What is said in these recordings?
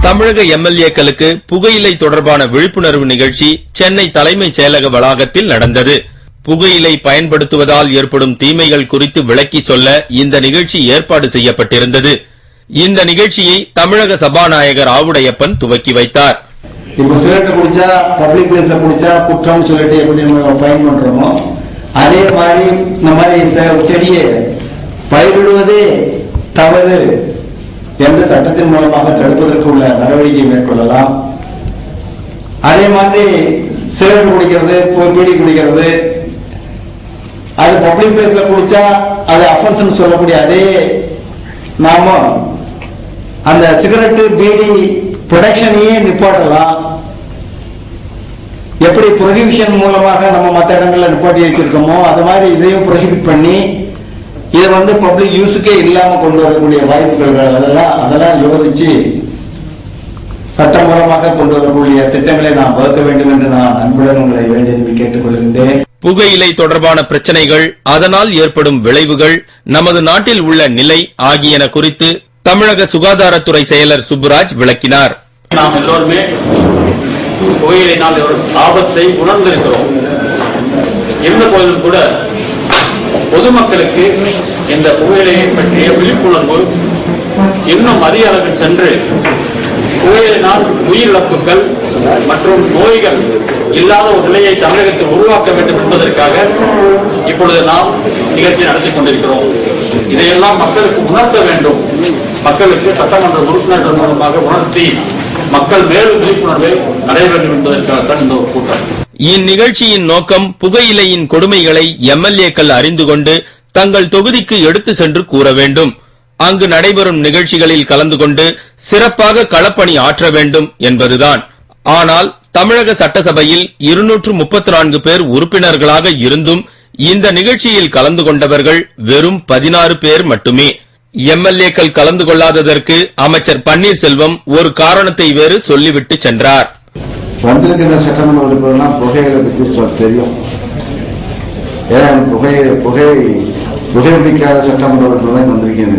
தமிழக எம்எல்ஏக்களுக்கு புகையிலை தொடர்பான விழிப்புணர்வு நிகழ்ச்சி சென்னை தலைமைச் செயலக வளாகத்தில் நடந்தது. புகையிலை பயன்படுத்துவதால் ஏற்படும் தீமைகள் குறித்து விளக்கி சொல்ல இந்த நிகழ்ச்சி ஏற்பாடு செய்யப்பட்டிருந்தது. இந்த நிகழ்ச்சியை தமிழக சபாநாயகர் ஆவுடையப்பன் துவக்கி வைத்தார். இப்போ சிகரெட் குடிச்சா பப்ளிக் பிளேஸ்ல குடிச்சா குற்றம் சொல்லிட்டு எப்படி நம்ம ஃபைன் பண்றோமோ அதே மாதிரி இந்த மாதிரி செடியை பயிரிடுவதே தவறு என்ற சட்டத்தின் மூலமாக தடுப்பதற்கு உள்ள நடவடிக்கை மேற்கொள்ளலாம். அதே மாதிரி சிகரெட் குடிக்கிறது, பீடி குடிக்கிறது, அது பப்ளிக் பிளேஸ்ல குடிச்சா அது அஃபென்ஸ் சொல்லக்கூடிய அதே நாம அந்த சிகரெட் பீடி ப்ரொடக்ஷனையே நிப்பாட்டலாம். எப்படி ப்ரொஹிபிஷன் மூலமாக நம்ம மற்ற இடங்கள்ல நிப்பாட்டி வச்சிருக்கோமோ அது மாதிரி இதையும் ப்ரொஹிபிட் பண்ணி இதை பப்ளிக் யூஸுக்கே இல்லாம கொண்டு வரக்கூடிய வாய்ப்புகள் அதெல்லாம் யோசிச்சு சட்டம் மூலமாக கொண்டு வரக்கூடிய திட்டங்களை நாம் வகுக்க வேண்டும் என்று நான் அன்புடன் உங்களை வேண்டி கேட்டுக் கொள்கின்றேன். புகையிலை தொடர்பான பிரச்சனைகள், அதனால் ஏற்படும் விளைவுகள், நமது நாட்டில் உள்ள நிலை ஆகியன குறித்து தமிழக சுகாதாரத்துறை செயலர் சுப்புராஜ் விளக்கினார். நாம் எல்லோருமே புகையிலையினால் ஆபத்தை உணர்ந்திருக்கிறோம். இருந்த போதிலும் கூட பொதுமக்களுக்கு இந்த புகையிலையை பற்றிய விழிப்புணர்வு இன்னும் அதிக அளவில் சென்று புகையிலினால் உயிரிழப்புகள் மற்றும் நோய்கள் இல்லாத ஒரு நிலையை தமிழகத்தில் உருவாக்க வேண்டும் என்பதற்காக இப்பொழுது நாம் நிகழ்ச்சி நடத்தி கொண்டிருக்கிறோம். இதையெல்லாம் மக்களுக்கு உணர்த்த வேண்டும். மக்களுக்கு சட்டமன்ற உறுப்பினர்கள் மூலமாக உணர்த்தி மக்கள் மேலும் விழிப்புணர்வை அடைய வேண்டும் என்பதற்காக இந்த ஒரு கூட்டம். இந்நிகழ்ச்சியின் நோக்கம் புகையிலையின் கொடுமைகளை எம்எல்ஏக்கள் அறிந்து கொண்டு தங்கள் தொகுதிக்கு எடுத்து சென்று கூற வேண்டும். அங்கு நடைபெறும் நிகழ்ச்சிகளில் கலந்து கொண்டு சிறப்பாக களப்பணி ஆற்ற வேண்டும் என்பதுதான். ஆனால் தமிழக சட்டசபையில் 234 பேர் உறுப்பினர்களாக இருந்தும் இந்த நிகழ்ச்சியில் கலந்து கொண்டவர்கள் வெறும் 16 பேர் மட்டுமே. எம்எல்ஏக்கள் கலந்து கொள்ளாததற்கு அமைச்சர் பன்னீர்செல்வம் ஒரு காரணத்தை வேறு சொல்லிவிட்டு சென்றார். வந்திருக்கிற சட்டமன்ற உறுப்பினர்லாம் புகையிலை பற்றி தெரியும். புகைப்பிடிக்காத சட்டமன்ற உறுப்பினர் வந்திருக்கேன்.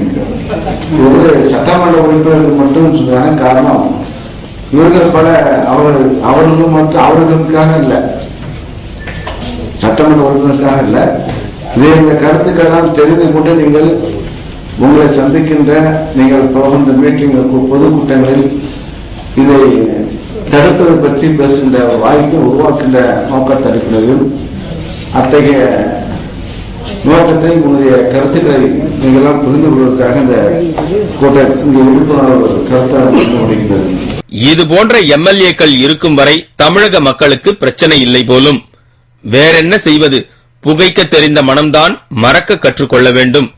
ஒரு சட்டமன்ற உறுப்பினருக்கு மட்டும் சொல்றாங்க. காரணம் இவர்கள் பல அவர்களும் மட்டும் அவர்களுக்காக இல்ல, சட்டமன்ற உறுப்பினருக்காக இல்ல. இந்த கருத்துக்கெல்லாம் தெரிந்து கொண்டு நீங்கள் உங்களை சந்திக்கின்ற நீங்கள் போகின்ற மீட்டிங் பொதுக்கூட்டங்களில் இதை தடுப்பது பற்றி பேசுகின்ற வாய்ப்பு உருவாக்கின்ற நோக்கத்தை அடிப்படையில் அத்தகைய நோக்கத்தை உங்களுடைய கருத்துக்களை நீங்களாம் புரிந்து கொள்வதற்காக இந்த கூட்டத்தில் விழிப்புணர்வு கருத்தாக முடிகிறது. இது போன்ற எம்எல்ஏக்கள் இருக்கும் வரை தமிழக மக்களுக்கு பிரச்சனை இல்லை போலும். வேறென்ன செய்வது? புகைக்க தெரிந்த மனம்தான் மறக்க கற்றுக்கொள்ள வேண்டும்.